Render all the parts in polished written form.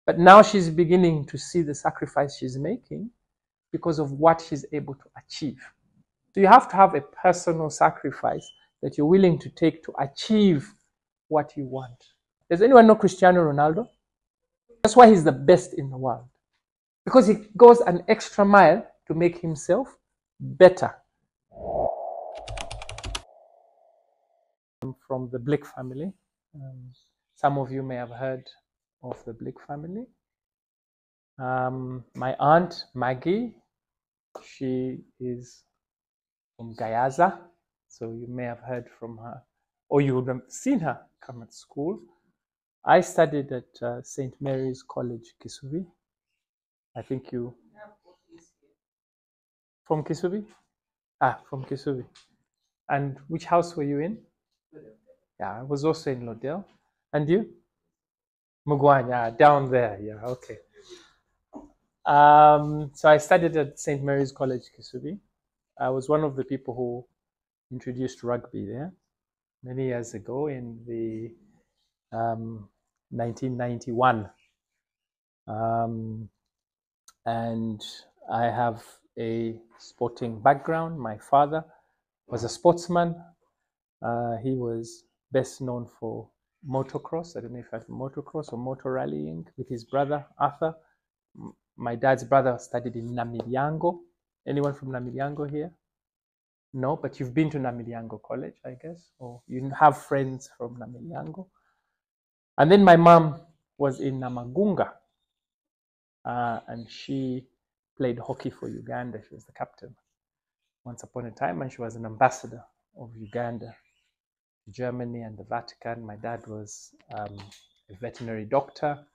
But now she's beginning to see the sacrifice she's making because of what she's able to achieve. So you have to have a personal sacrifice that you're willing to take to achieve what you want. Does anyone know Cristiano Ronaldo? That's why he's the best in the world. Because he goes an extra mile to make himself better. I'm from the Blick family. Some of you may have heard of the Blick family. My aunt, Maggie, she is from Gayaza. So you may have heard from her, or you would have seen her come at school. I studied at St. Mary's College, Kisubi. I think you... From Kisubi? From Kisubi. And which house were you in? Yeah, I was also in Lodell. And you? Mugwanya, down there. Yeah, okay. So I studied at St. Mary's College, Kisubi. I was one of the people who introduced rugby there many years ago in the 1991. And I have a sporting background. My father was a sportsman. He was best known for motocross. I don't know if that's motocross or motor rallying with his brother, Arthur. My dad's brother studied in Namilyango. Anyone from Namilyango here? No, but you've been to Namilyango College, I guess, or you have friends from Namilyango. And then my mom was in Namagunga, and she played hockey for Uganda. She was the captain once upon a time, and she was an ambassador of Uganda to Germany and the Vatican. My dad was a veterinary doctor.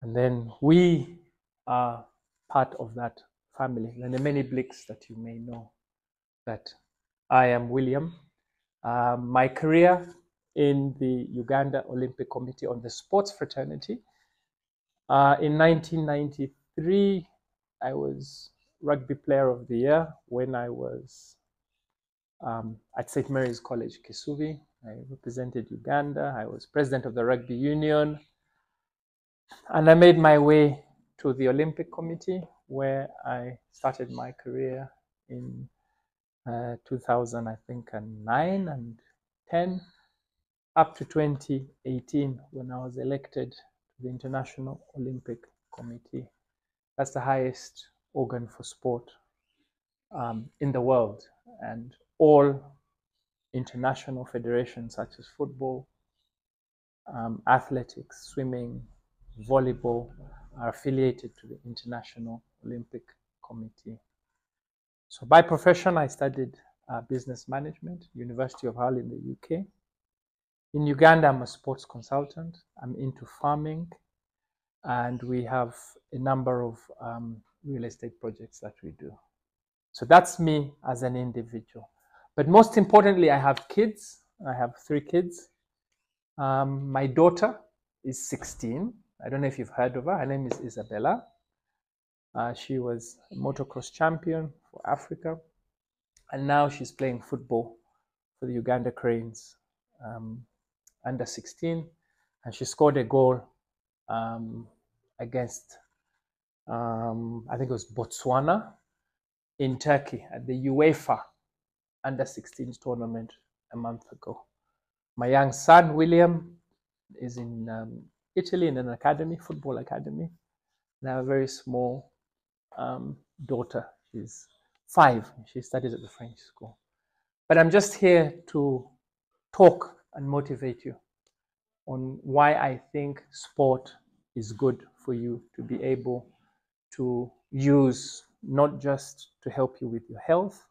And then we are part of that family. And there are many Blicks that you may know. That I am William. My career in the Uganda Olympic Committee on the sports fraternity. In 1993, I was Rugby Player of the Year when I was at St. Mary's College, Kisubi. I represented Uganda. I was president of the Rugby Union. And I made my way to the Olympic Committee, where I started my career in 2000, I think, and 9 and 10, up to 2018, when I was elected to the International Olympic Committee. That's the highest organ for sport in the world, and all international federations such as football, athletics, swimming, volleyball are affiliated to the International Olympic Committee. So by profession, I studied business management, University of Hull in the UK. In Uganda, I'm a sports consultant. I'm into farming, and we have a number of real estate projects that we do. So that's me as an individual. But most importantly, I have kids. I have 3 kids. My daughter is 16. I don't know if you've heard of her. Her name is Isabella. She was a motocross champion for Africa. And now she's playing football for the Uganda Cranes under 16. And she scored a goal against, I think it was Botswana in Turkey at the UEFA under 16 tournament a month ago. My young son, William, is in Italy in an academy, football academy. And I have a very small daughter. She's 5. She studies at the French school. But I'm just here to talk and motivate you on why I think sport is good for you to be able to use, not just to help you with your health,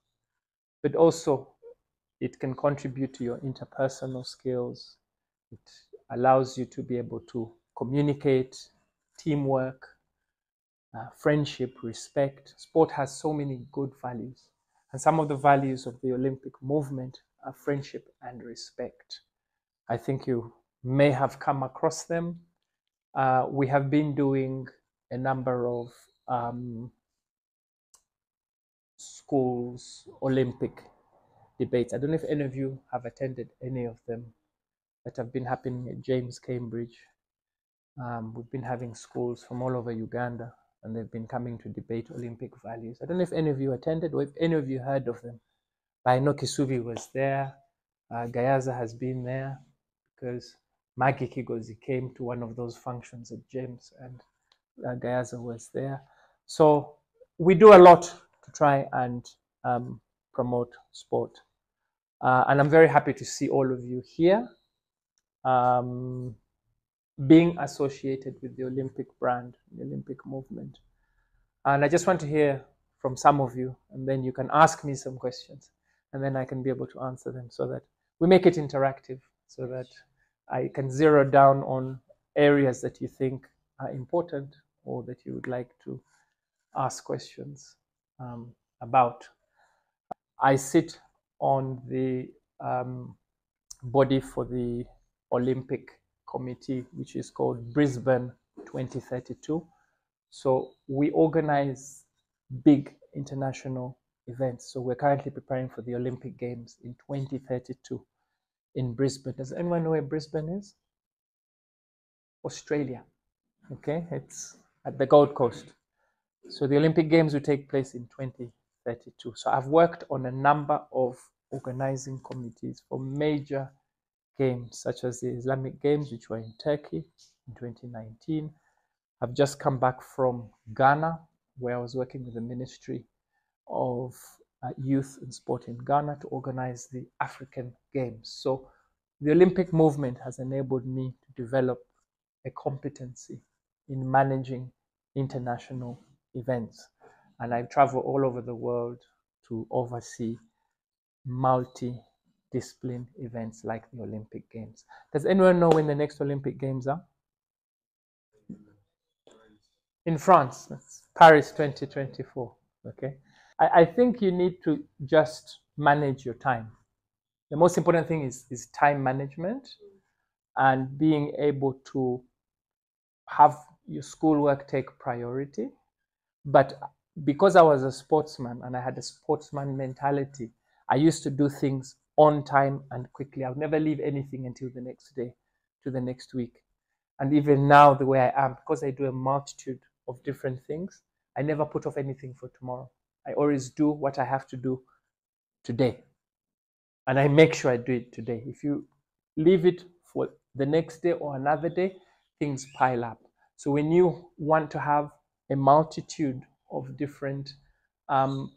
but also it can contribute to your interpersonal skills. It allows you to be able to communicate, teamwork, friendship, respect. Sport has so many good values. And some of the values of the Olympic movement are friendship and respect. I think you may have come across them. We have been doing a number of schools Olympic debates. I don't know if any of you have attended any of them that have been happening at James, Cambridge. We've been having schools from all over Uganda, and they've been coming to debate Olympic values. I don't know if any of you attended or if any of you heard of them. I know Kisubi was there. Gayaza has been there because Maggie Kigozi came to one of those functions at James, and Gayaza was there. So we do a lot to try and promote sport. And I'm very happy to see all of you here being associated with the Olympic brand, the Olympic movement. And I just want to hear from some of you, and then you can ask me some questions, and then I can be able to answer them so that we make it interactive, so that I can zero down on areas that you think are important or that you would like to ask questions about. I sit on the body for the Olympic Committee, which is called Brisbane 2032. So we organize big international events. So we're currently preparing for the Olympic Games in 2032 in Brisbane. Does anyone know where Brisbane is? Australia. Okay, it's at the Gold Coast. So the Olympic Games will take place in 2032. So I've worked on a number of organizing committees for major games, such as the Islamic Games, which were in Turkey in 2019. I've just come back from Ghana, where I was working with the Ministry of Youth and Sport in Ghana to organize the African Games. So the Olympic movement has enabled me to develop a competency in managing international events. And I travel all over the world to oversee multi-discipline events like the Olympic Games. Does anyone know when the next Olympic Games are? In France, that's Paris 2024. Okay. I think you need to just manage your time. The most important thing is time management and being able to have your schoolwork take priority. But because I was a sportsman and I had a sportsman mentality, I used to do things on time and quickly. I would never leave anything until the next day, to the next week. And even now, the way I am, because I do a multitude of different things, I never put off anything for tomorrow. I always do what I have to do today. And I make sure I do it today. If you leave it for the next day or another day, things pile up. So when you want to have a multitude of different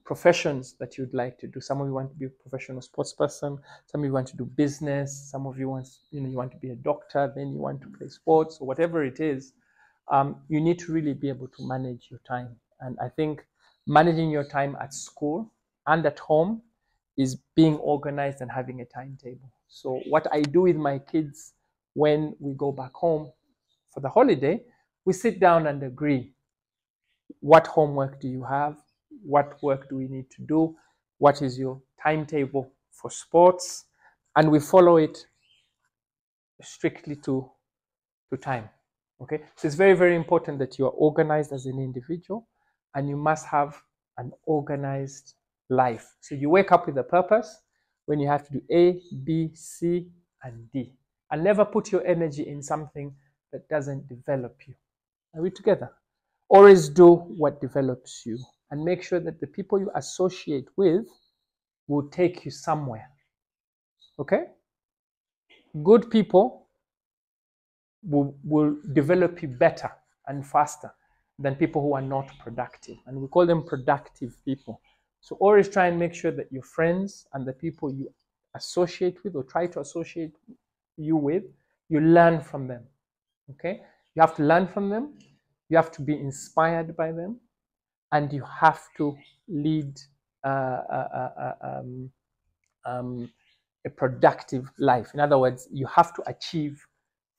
professions that you'd like to do, some of you want to be a professional sports person, some of you want to do business, some of you want, you want to be a doctor, then you want to play sports, or whatever it is, you need to really be able to manage your time. And I think managing your time at school and at home is being organized and having a timetable. So what I do with my kids when we go back home for the holiday, we sit down and agree, what homework do you have? What work do we need to do? What is your timetable for sports? And we follow it strictly to time. Okay, so it's very, very important that you are organized as an individual, and you must have an organized life. So you wake up with a purpose when you have to do A, B, C, and D. And never put your energy in something that doesn't develop you. Are we together? Always do what develops you, and make sure that the people you associate with will take you somewhere. Okay? Good people will develop you better and faster than people who are not productive. And we call them productive people. So always try and make sure that your friends and the people you associate with or try to associate you with, you learn from them. Okay? You have to learn from them. You have to be inspired by them. And you have to lead a productive life. In other words, you have to achieve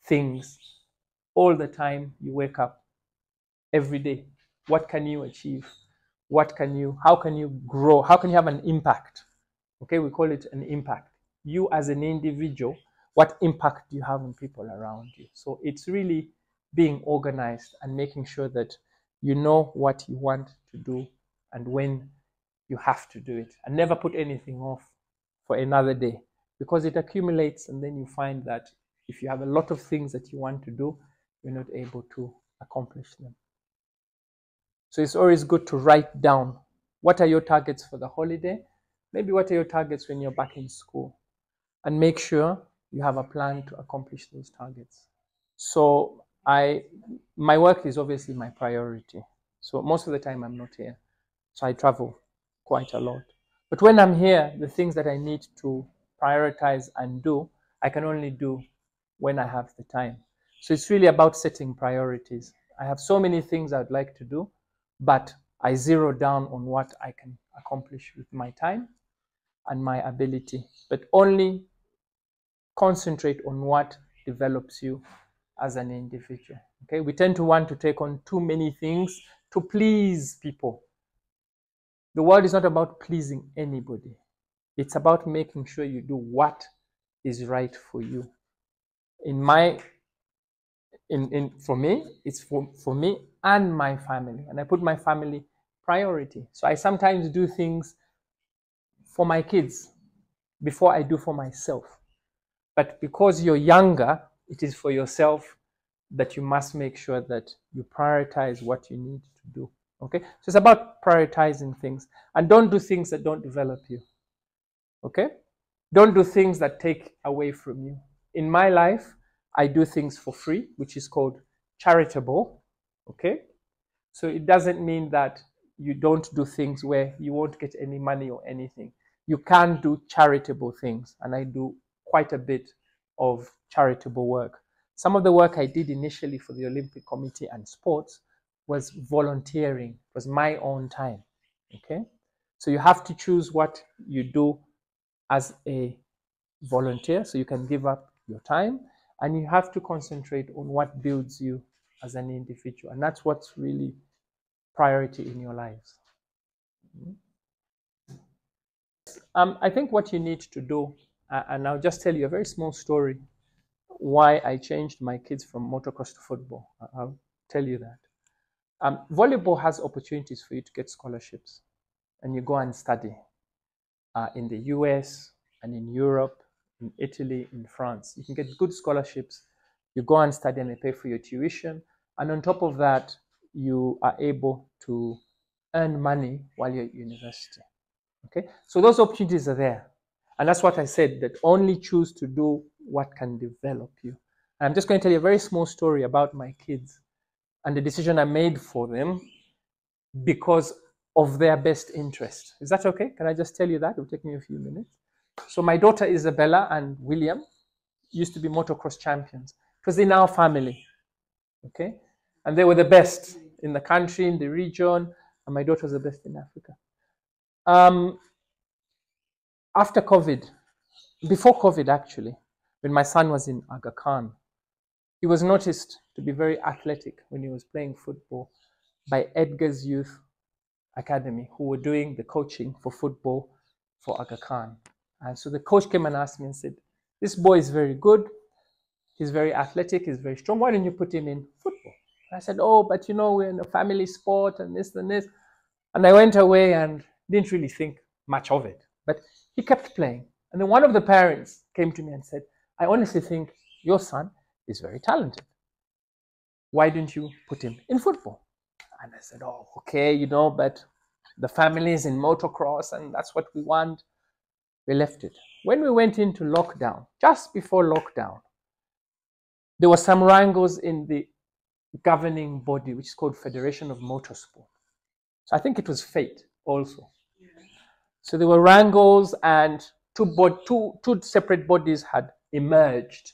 things all the time. You wake up every day. What can you achieve? How can you grow? How can you have an impact? Okay, we call it an impact. You as an individual, what impact do you have on people around you? So it's really being organized and making sure that you know what you want to do and when you have to do it, and never put anything off for another day, because it accumulates, and then you find that if you have a lot of things that you want to do, you're not able to accomplish them. So it's always good to write down, what are your targets for the holiday? Maybe what are your targets when you're back in school? And make sure you have a plan to accomplish those targets. So my work is obviously my priority. So most of the time I'm not here. So I travel quite a lot. But when I'm here, the things that I need to prioritize and do, I can only do when I have the time. So it's really about setting priorities. I have so many things I'd like to do, but I zero down on what I can accomplish with my time and my ability, but only concentrate on what develops you as an individual. Okay, we tend to want to take on too many things to please people. The world is not about pleasing anybody. It's about making sure you do what is right for you. For me, it's for me and my family, and I put my family priority. So I sometimes do things for my kids before I do for myself. But because you're younger, it is for yourself that you must make sure that you prioritize what you need to do. Okay? So it's about prioritizing things. And don't do things that don't develop you. Okay? Don't do things that take away from you. In my life, I do things for free, which is called charitable. Okay? So it doesn't mean that you don't do things where you won't get any money or anything. You can do charitable things, and I do quite a bit of charitable work. Some of the work I did initially for the Olympic Committee and sports was volunteering. It was my own time. Okay? So you have to choose what you do as a volunteer, so you can give up your time, and you have to concentrate on what builds you as an individual. And that's what's really priority in your lives. I think what you need to do, and I'll just tell you a very small story, why I changed my kids from motocross to football. I'll tell you that. Volleyball has opportunities for you to get scholarships, and you go and study in the US and in Europe, in Italy, in France. You can get good scholarships. You go and study and they pay for your tuition. And on top of that, you are able to earn money while you're at university. Okay? So those opportunities are there. And that's what I said, that only choose to do what can develop you. And I'm just going to tell you a very small story about my kids and the decision I made for them because of their best interest. Is that okay? Can I just tell you that? It will take me a few minutes. So my daughter Isabella and William used to be motocross champions because they're now family. Okay? And they were the best in the country, in the region, and my daughter was the best in Africa. After COVID, before COVID actually, when my son was in Aga Khan, he was noticed to be very athletic when he was playing football by Edgar's Youth Academy, who were doing the coaching for football for Aga Khan. And so the coach came and asked me and said, this boy is very good. He's very athletic. He's very strong. Why don't you put him in football? I said, oh, but you know, we're in a family sport and this and this. And I went away and didn't really think much of it. But he kept playing. And then one of the parents came to me and said, I honestly think your son is very talented. Why don't you put him in football? And I said, oh, okay, you know, but the family is in motocross and that's what we want. We left it. When we went into lockdown, just before lockdown, there were some wrangles in the governing body, which is called Federation of Motorsport. So I think it was fate also. Yeah. So there were wrangles and two separate bodies had emerged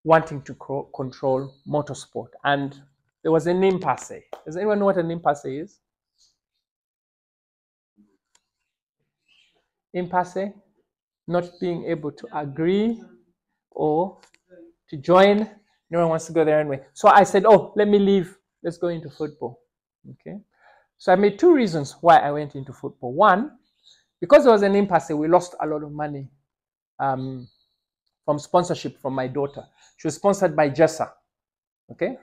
wanting to control motorsport. And there was an impasse. Does anyone know what an impasse is? Impasse? Not being able to agree or to join. No one wants to go there anyway. So I said, oh, let me leave. Let's go into football. Okay. So I made two reasons why I went into football. One, because there was an impasse, we lost a lot of money from sponsorship from my daughter. She was sponsored by Jessa. Okay.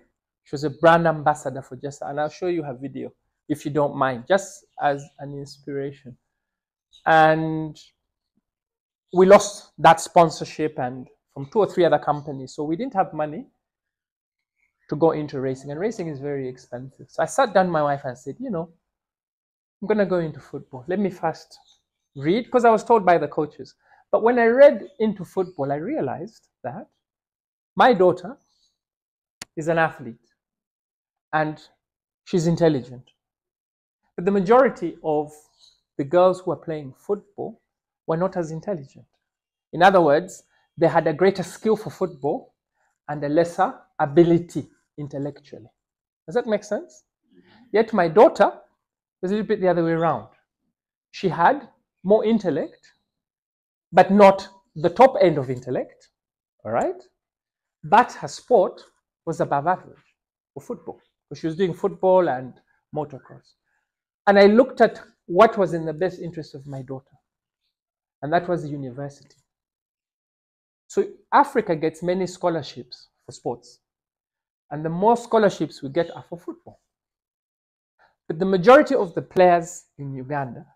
She was a brand ambassador for Jessa. And I'll show you her video if you don't mind, just as an inspiration. And we lost that sponsorship and from 2 or 3 other companies. So we didn't have money. to go into racing, and racing is very expensive. So I sat down with my wife and said, you know, I'm going to go into football. Let me first read, because I was told by the coaches. But when I read into football, I realized that my daughter is an athlete and she's intelligent. But the majority of the girls who are playing football were not as intelligent. In other words, they had a greater skill for football and a lesser ability intellectually. Does that make sense? Yet my daughter was a little bit the other way around. She had more intellect, but not the top end of intellect, all right? But her sport was above average for football, because she was doing football and motocross. And I looked at what was in the best interest of my daughter, and that was the university. So Africa gets many scholarships for sports, and the more scholarships we get are for football. But the majority of the players in Uganda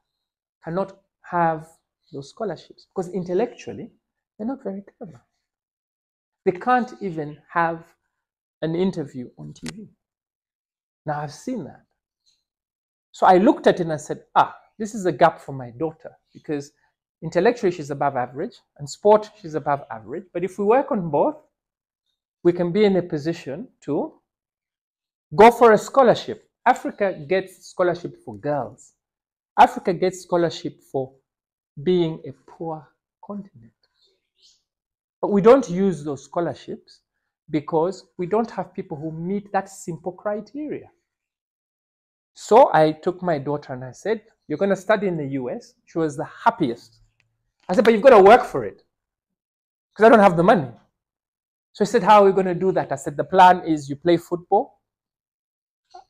cannot have those scholarships because intellectually they're not very clever. They can't even have an interview on TV. Now I've seen that. So I looked at it and I said, this is a gap for my daughter, because intellectually she's above average and sport she's above average. But if we work on both, we can be in a position to go for a scholarship. Africa gets scholarship for girls. Africa gets scholarship for being a poor continent. But we don't use those scholarships because we don't have people who meet that simple criteria. So I took my daughter and I said, you're going to study in the US. She was the happiest. I said, but you've got to work for it because I don't have the money. So I said, how are we going to do that? I said, the plan is you play football.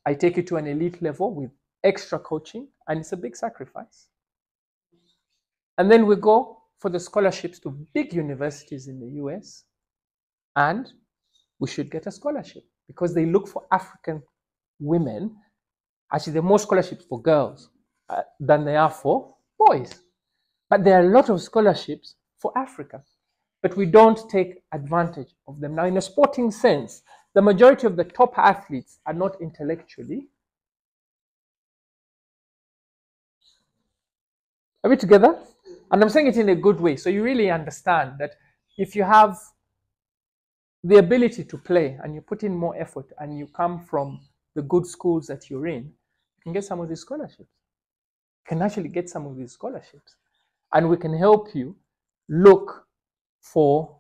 I take you to an elite level with extra coaching, and it's a big sacrifice. And then we go for the scholarships to big universities in the US, and we should get a scholarship because they look for African women. Actually, there are more scholarships for girls than there are for boys. But there are a lot of scholarships for Africa, but we don't take advantage of them. Now, in a sporting sense, the majority of the top athletes are not intellectually. Are we together? And I'm saying it in a good way. So you really understand that if you have the ability to play and you put in more effort and you come from the good schools that you're in, you can get some of these scholarships. You can actually get some of these scholarships. And we can help you look for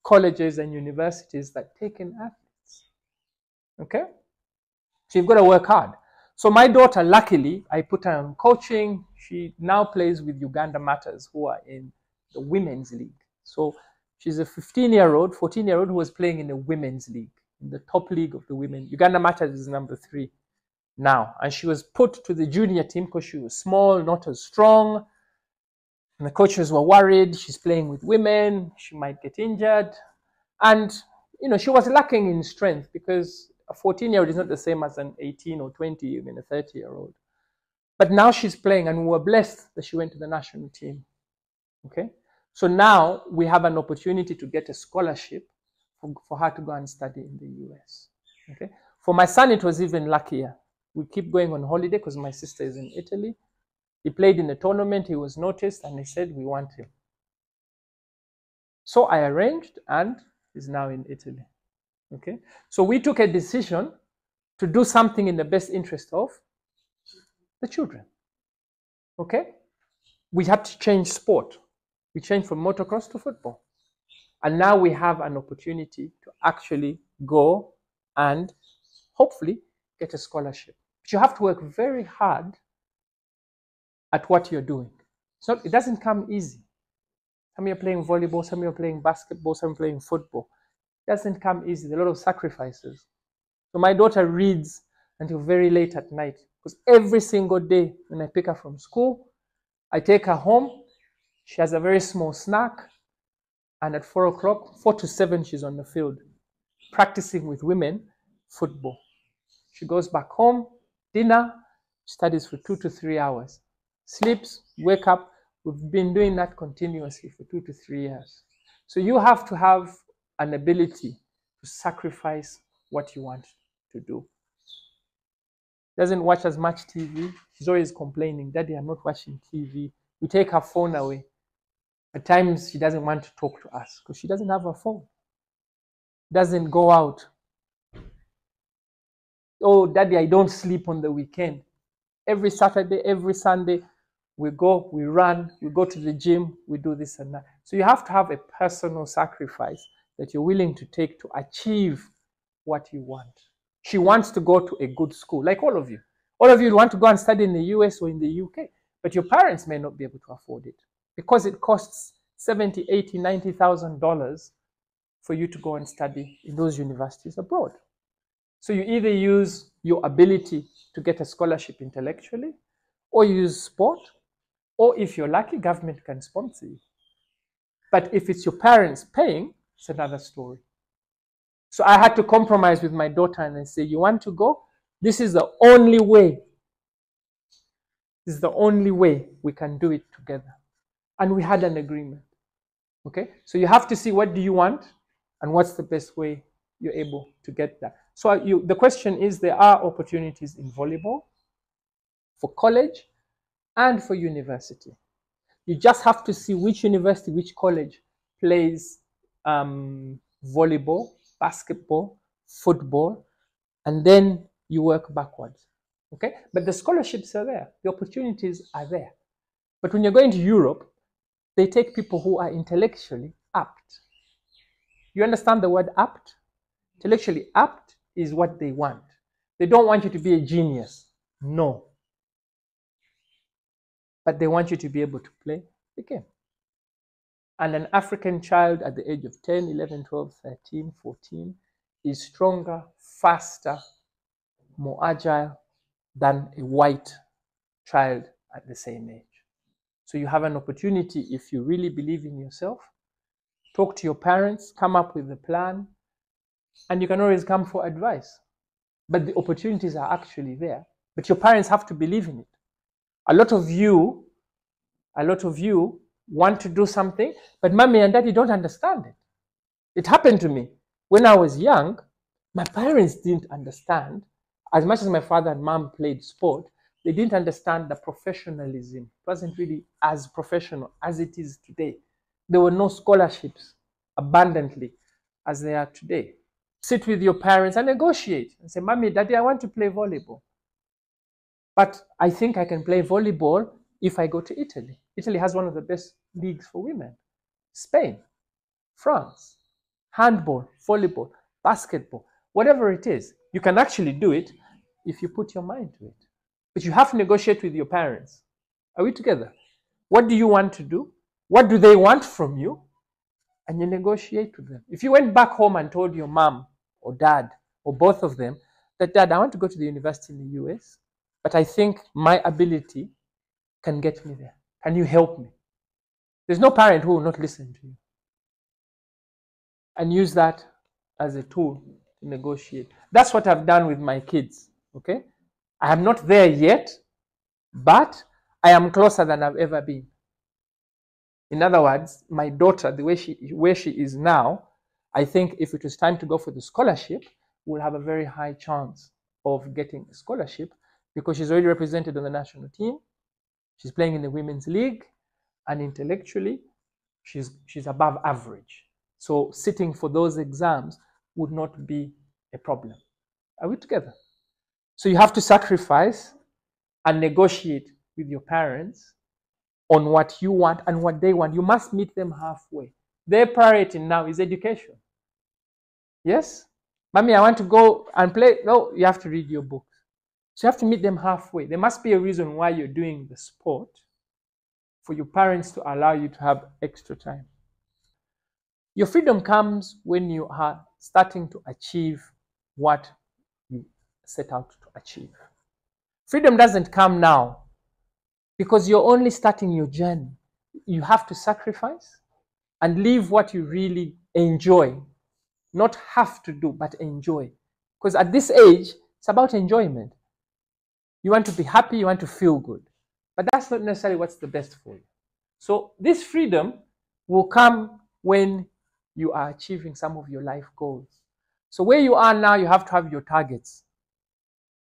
colleges and universities that take in athletes. Okay? So you've got to work hard. So my daughter, luckily, I put her on coaching. She now plays with Uganda Matters, who are in the women's league. So she's a 14-year-old who was playing in the women's league, in the top league of the women. Uganda Matters is number 3 now. And she was put to the junior team because she was small, not as strong. And the coaches were worried. She's playing with women. She might get injured. And, you know, she was lacking in strength because a 14-year-old is not the same as an 18 or 20, even a 30-year-old. But now she's playing, and we were blessed that she went to the national team. Okay? So now we have an opportunity to get a scholarship for her to go and study in the US. Okay? For my son, it was even luckier. We keep going on holiday because my sister is in Italy. He played in a tournament, he was noticed, and they said, we want him. So I arranged, and he's now in Italy. Okay? So we took a decision to do something in the best interest of the children. Okay? We had to change sport. We changed from motocross to football. And now we have an opportunity to actually go and hopefully get a scholarship. But you have to work very hard at what you're doing. So it doesn't come easy. Some of you are playing volleyball, some of you are playing basketball, some are playing football. It doesn't come easy. There are a lot of sacrifices. So my daughter reads until very late at night because every single day when I pick her from school, I take her home. She has a very small snack, and at 4 o'clock, 4 to 7, she's on the field practicing with women football. She goes back home, dinner, studies for 2 to 3 hours, sleeps, wake up. We've been doing that continuously for 2 to 3 years. So you have to have an ability to sacrifice what you want to do. Doesn't watch as much TV. She's always complaining, Daddy, I'm not watching TV. We take her phone away. At times, she doesn't want to talk to us because she doesn't have a phone. Doesn't go out. Oh, Daddy, I don't sleep on the weekend. Every Saturday, every Sunday, we go, we run, we go to the gym, we do this and that. So you have to have a personal sacrifice that you're willing to take to achieve what you want. She wants to go to a good school, like all of you. All of you want to go and study in the US or in the UK, but your parents may not be able to afford it because it costs $70,000, $80,000, $90,000 for you to go and study in those universities abroad. So you either use your ability to get a scholarship intellectually, or you use sport, or if you're lucky, government can sponsor you. But if it's your parents paying, it's another story. So I had to compromise with my daughter and I say, you want to go? This is the only way. This is the only way we can do it together. And we had an agreement. Okay? So you have to see what do you want and what's the best way you're able to get that. So the question is, there are opportunities in volleyball for college and for university. You just have to see which university, which college plays volleyball, basketball, football, and then you work backwards. Okay? But the scholarships are there. The opportunities are there. But when you're going to Europe, they take people who are intellectually apt. You understand the word apt? Intellectually apt is what they want. They don't want you to be a genius. No. But they want you to be able to play the game. And an African child at the age of 10, 11, 12, 13, 14 is stronger, faster, more agile than a white child at the same age. So you have an opportunity, if you really believe in yourself, talk to your parents, come up with a plan, and you can always come for advice. But the opportunities are actually there. But your parents have to believe in it. A lot of you want to do something, but mommy and daddy don't understand it. It happened to me. When I was young, my parents didn't understand. As much as my father and mom played sport, they didn't understand the professionalism. It wasn't really as professional as it is today. There were no scholarships abundantly as they are today. Sit with your parents and negotiate and say, mommy, daddy, I want to play volleyball. But I think I can play volleyball if I go to Italy. Italy has one of the best leagues for women. Spain, France, handball, volleyball, basketball, whatever it is, you can actually do it if you put your mind to it. But you have to negotiate with your parents. Are we together? What do you want to do? What do they want from you? And you negotiate with them. If you went back home and told your mom or dad or both of them that, Dad, I want to go to the university in the US, but I think my ability can get me there. Can you help me? There's no parent who will not listen to you. And use that as a tool to negotiate. That's what I've done with my kids. Okay? I am not there yet, but I am closer than I've ever been. In other words, my daughter, the way where she is now, I think if it was time to go for the scholarship, we'll have a very high chance of getting a scholarship because she's already represented on the national team. She's playing in the women's league, and intellectually, she's above average. So sitting for those exams would not be a problem. Are we together? So you have to sacrifice and negotiate with your parents on what you want and what they want. You must meet them halfway. Their priority now is education. Yes? Mommy, I want to go and play. No, you have to read your books. So you have to meet them halfway. There must be a reason why you're doing the sport for your parents to allow you to have extra time. Your freedom comes when you are starting to achieve what you set out to achieve. Freedom doesn't come now because you're only starting your journey. You have to sacrifice and live what you really enjoy. Not have to do, but enjoy. Because at this age, it's about enjoyment. You want to be happy, you want to feel good. But that's not necessarily what's the best for you. So this freedom will come when you are achieving some of your life goals. So where you are now, you have to have your targets.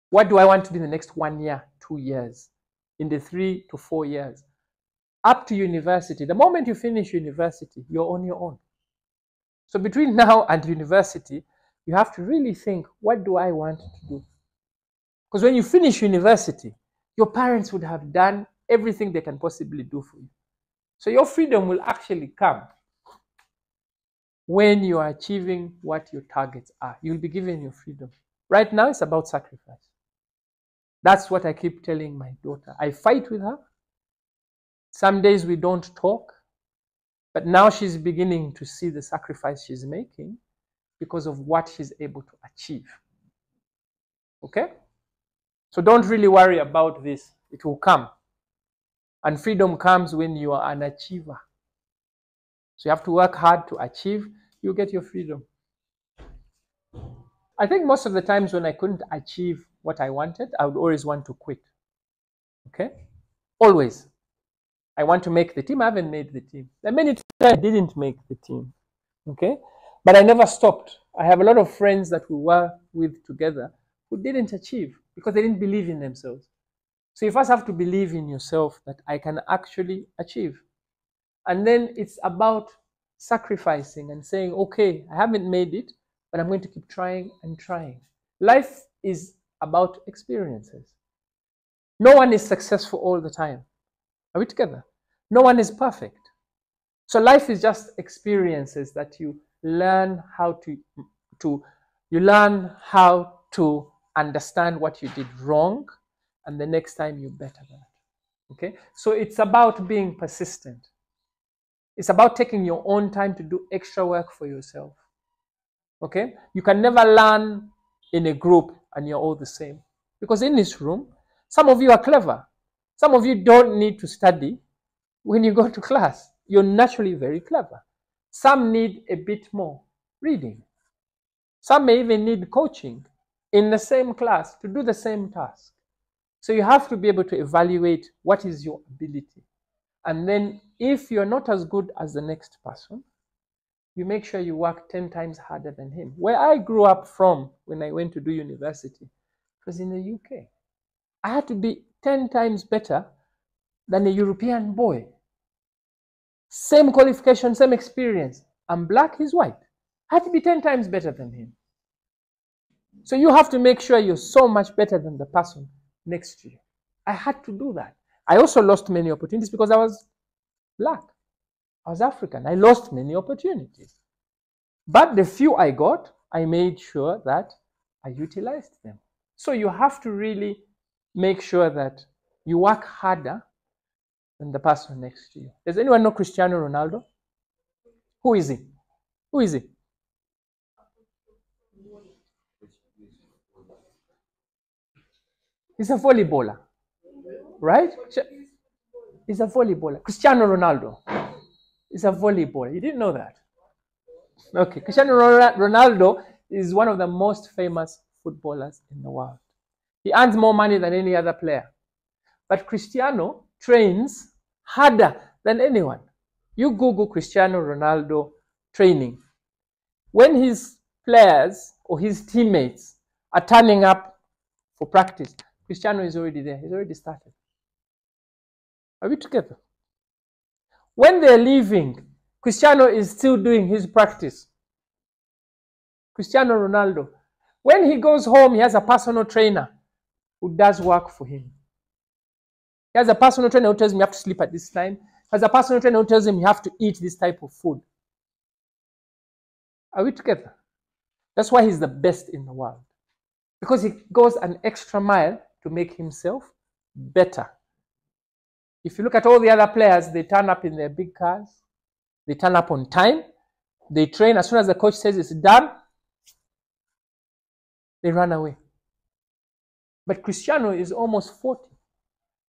What do I want to do in the next 1 year, 2 years, in the 3 to 4 years? Up to university. The moment you finish university, you're on your own. So between now and university, you have to really think, what do I want to do? Because when you finish university, your parents would have done everything they can possibly do for you. So your freedom will actually come when you are achieving what your targets are. You'll be given your freedom. Right now, it's about sacrifice. That's what I keep telling my daughter. I fight with her. Some days we don't talk, but now she's beginning to see the sacrifice she's making because of what she's able to achieve. Okay? So don't really worry about this. It will come. And freedom comes when you are an achiever. So you have to work hard to achieve. You'll get your freedom. I think most of the times when I couldn't achieve what I wanted, I would always want to quit. Okay? Always. I want to make the team. I haven't made the team. There are many times I didn't make the team. Okay? But I never stopped. I have a lot of friends that we were with together who didn't achieve because they didn't believe in themselves. So you first have to believe in yourself that I can actually achieve. And then it's about sacrificing and saying, okay, I haven't made it, but I'm going to keep trying and trying. Life is about experiences. No one is successful all the time. Are we together? No one is perfect. So life is just experiences that you learn how to understand what you did wrong, and the next time you better that. Okay? So it's about being persistent. It's about taking your own time to do extra work for yourself. Okay? You can never learn in a group and you're all the same. Because in this room, some of you are clever. Some of you don't need to study when you go to class. You're naturally very clever. Some need a bit more reading. Some may even need coaching in the same class to do the same task. So you have to be able to evaluate what is your ability. And then if you're not as good as the next person, you make sure you work 10 times harder than him. Where I grew up from when I went to do university was in the UK. I had to be 10 times better than a European boy. Same qualification, same experience. I'm black, he's white. I had to be 10 times better than him. So you have to make sure you're so much better than the person next to you. I had to do that. I also lost many opportunities because I was black. I was African. I lost many opportunities. But the few I got, I made sure that I utilized them. So you have to really make sure that you work harder than the person next to you. Does anyone know Cristiano Ronaldo? Who is he? Who is he? He's a volleyballer, right? He's a volleyballer. Cristiano Ronaldo is a volleyballer. You didn't know that? Okay, Cristiano Ronaldo is one of the most famous footballers in the world. He earns more money than any other player. But Cristiano trains harder than anyone. You Google Cristiano Ronaldo training. When his players or his teammates are turning up for practice, Cristiano is already there. He's already started. Are we together? When they're leaving, Cristiano is still doing his practice. Cristiano Ronaldo. When he goes home, he has a personal trainer who does work for him. He has a personal trainer who tells him you have to sleep at this time. He has a personal trainer who tells him you have to eat this type of food. Are we together? That's why he's the best in the world. Because he goes an extra mile to make himself better. If you look at all the other players, they turn up in their big cars. They turn up on time. They train. As soon as the coach says it's done, they run away. But Cristiano is almost 40.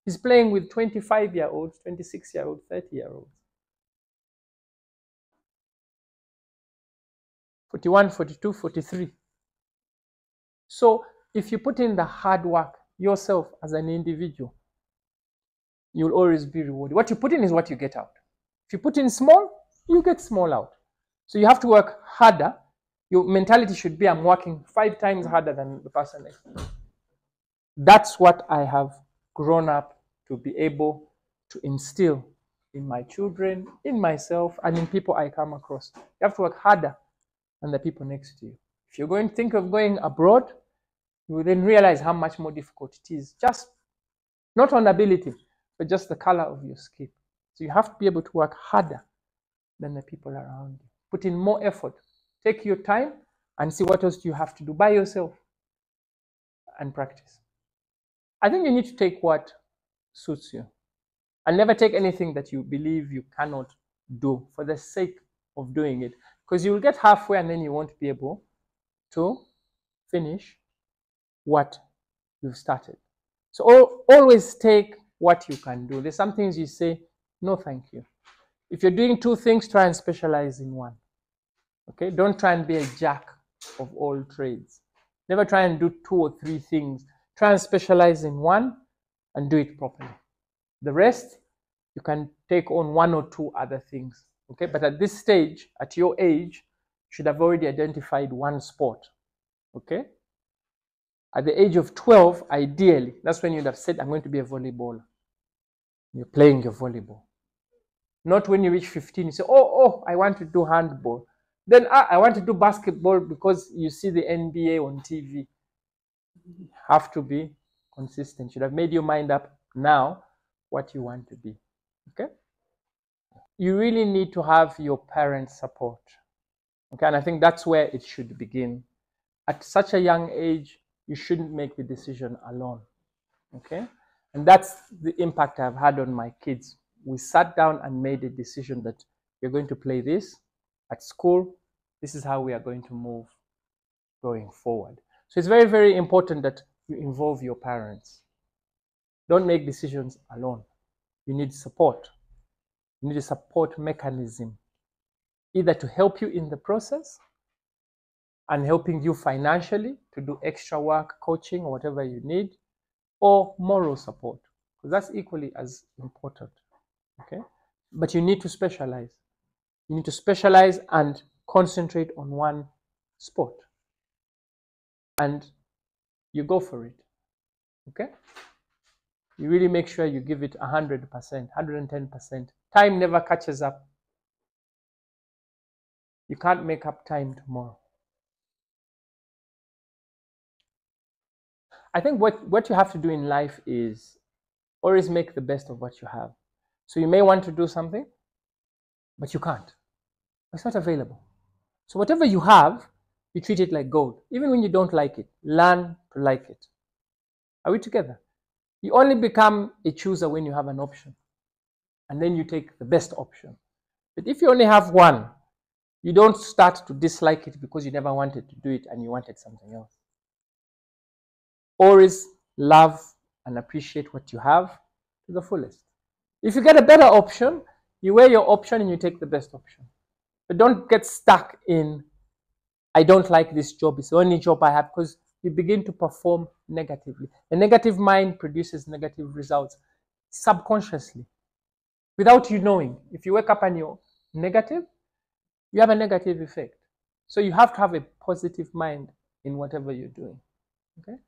He's playing with 25-year-olds, 26-year-olds, 30-year-olds. 41, 42, 43. So if you put in the hard work yourself as an individual, you'll always be rewarded. What you put in is what you get out. If you put in small, you get small out. So you have to work harder Your mentality should be, I'm working 5 times harder than the person next to me. That's what I have grown up to be able to instill in my children, in myself, and in people I come across. You have to work harder than the people next to you. If you're going to think of going abroad, you will then realize how much more difficult it is. Just not on ability, but just the color of your skin. So you have to be able to work harder than the people around you. Put in more effort. Take your time and see what else you have to do by yourself and practice. I think you need to take what suits you and never take anything that you believe you cannot do for the sake of doing it, because you will get halfway and then you won't be able to finish what you've started. So always take what you can do. There's some things you say, no thank you. If you're doing 2 things, try and specialize in one. Okay, don't try and be a jack of all trades. Never try and do 2 or 3 things. Try and specialize in one and do it properly. The rest, you can take on 1 or 2 other things. Okay, but at this stage, at your age, you should have already identified one sport. Okay, at the age of 12, ideally, that's when you'd have said, I'm going to be a volleyballer. You're playing your volleyball. Not when you reach 15, you say, oh, I want to do handball. Then I want to do basketball because you see the NBA on TV. You have to be consistent. You should have made your mind up now what you want to be. Okay? You really need to have your parents' support. Okay, and I think that's where it should begin. At such a young age, you shouldn't make the decision alone. Okay? And that's the impact I've had on my kids. We sat down and made a decision that we're going to play this at school. This is how we are going to move going forward. So it's very, very important that you involve your parents. Don't make decisions alone. You need support. You need a support mechanism, either to help you in the process and helping you financially to do extra work, coaching, or whatever you need, or moral support, because that's equally as important. Okay? But you need to specialize. You need to specialize and concentrate on one sport. And you go for it. Okay? You really make sure you give it 100%, 110%. Time never catches up. You can't make up time tomorrow. I think what you have to do in life is always make the best of what you have. So you may want to do something, but you can't. It's not available. So whatever you have, you treat it like gold. Even when you don't like it, learn to like it. Are we together? You only become a chooser when you have an option. And then you take the best option. But if you only have one, you don't start to dislike it because you never wanted to do it and you wanted something else. Always love and appreciate what you have to the fullest. If you get a better option, you weigh your option and you take the best option. But don't get stuck in, I don't like this job, it's the only job I have, because you begin to perform negatively. A negative mind produces negative results subconsciously, without you knowing. If you wake up and you're negative, you have a negative effect. So you have to have a positive mind in whatever you're doing. Okay?